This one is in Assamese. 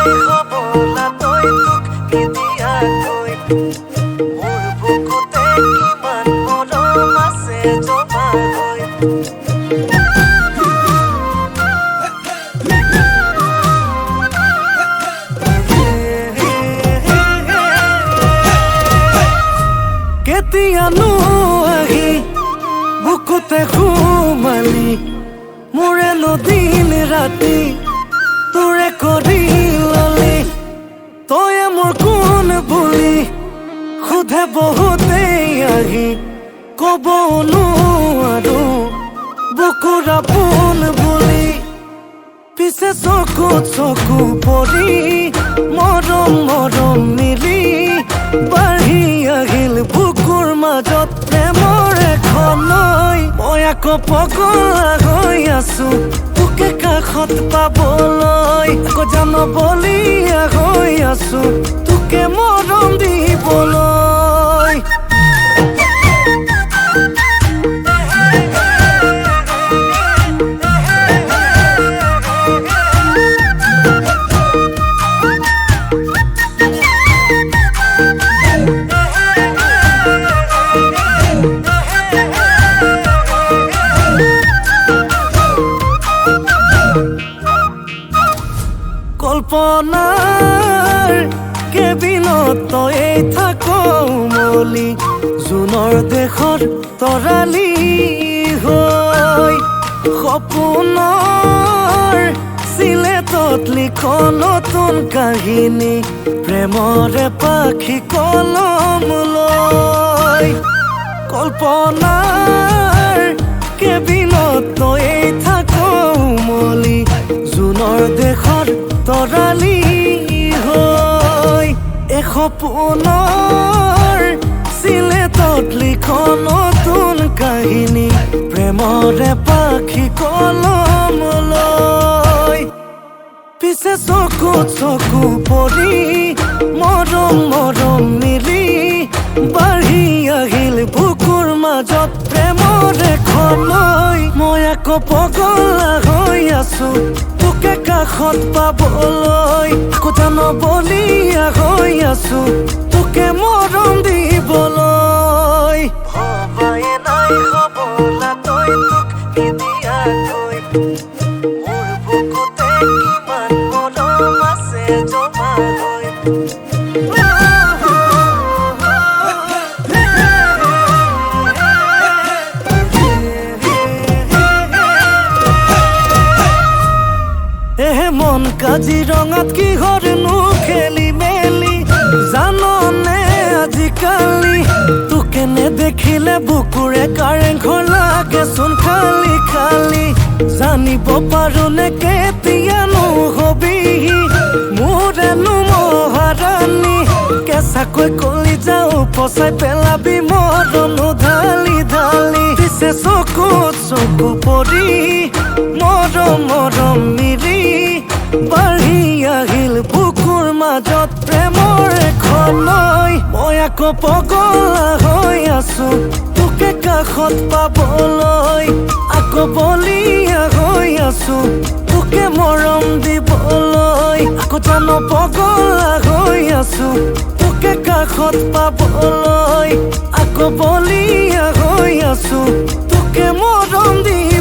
নাই হবলা তই তোক কেতিয়াকৈ মোৰ বুকুতে কিমান মৰম আছে জমা হৈ কেতিয়ানো আহি বুকুতে সোমালি মোৰে দিন ৰাতি তোৰে কৰি ললি তয়ে মোৰ কোন বুলি সোধে বহুতেই আহি কব নোৱাৰো বুকুৰ আপোন বুলি পিছে চকুত চকু পৰি মৰম মৰম মিলি বাঢ়ি আহিল বুকুৰ মাজত প্ৰেমৰ এখন নৈ মই আকৌ পগলা হৈ আছো তোকে কাষত পাবলৈ আকৌ জানবলীয়া হৈ আছো তোকে মৰম দিবলৈ কল্পনাৰ কেবিনত তই থাক মলি জোনৰ দেশৰ তৰালি হৈ সপোনৰ চিলেটত লিখ নতুন কাহিনী প্ৰেমৰে পাখি কলম লৈ কল্পনাৰ কেবিনত তই থাক মলি জোনৰ দেশৰ তৰালি হৈ সপোনৰ চিলেটত লিখ নতুন কাহিনী প্ৰেমৰে পাখি কলম লৈ পিছে চকুত চকু পৰি মৰম মৰম মিলি বাঢ়ি আহিল বুকুৰ মাজত প্ৰেমৰ এখন নৈ মই আকৌ পগলা হৈ আছো তোকে কাষত পাবলৈ আকৌ জানবলীয়া হৈ আছো তোকে মৰম দিবলৈ ভবাই নাই হবলা তই তোক কেতিয়াকৈ মোৰ বুকুতে কিমান মৰম আছে জমা হৈ মন কাজিৰঙাত কিহৰনো খেলি মেলি জাননে আজিকালি তোকে নেদেখিলে বুকুৰে কাৰেংঘৰ লাগেচোন খালি খালি জানিব পাৰো নে কেতিয়ানো হবিহি মোৰেনো মহাৰাণী কেঁচাকৈ কলি যাও ফচাই পেলাবি মৰমো ঢালি ঢালি পিছে চকুত চকু পৰি মৰম মৰম মিলি বাঢ়ি আহিল বুকুৰ মাজত প্ৰেমৰ এখন নৈ মই আকৌ পগলা হৈ আছো তোকে কাষত পাবলৈ আকৌ বলীয়া হৈ আছো তোকে মৰম দিবলৈ আকৌ জান পগলা হৈ আছো তোকে কাষত পাবলৈ আকৌ বলীয়া হৈ আছো তোকে মৰম দি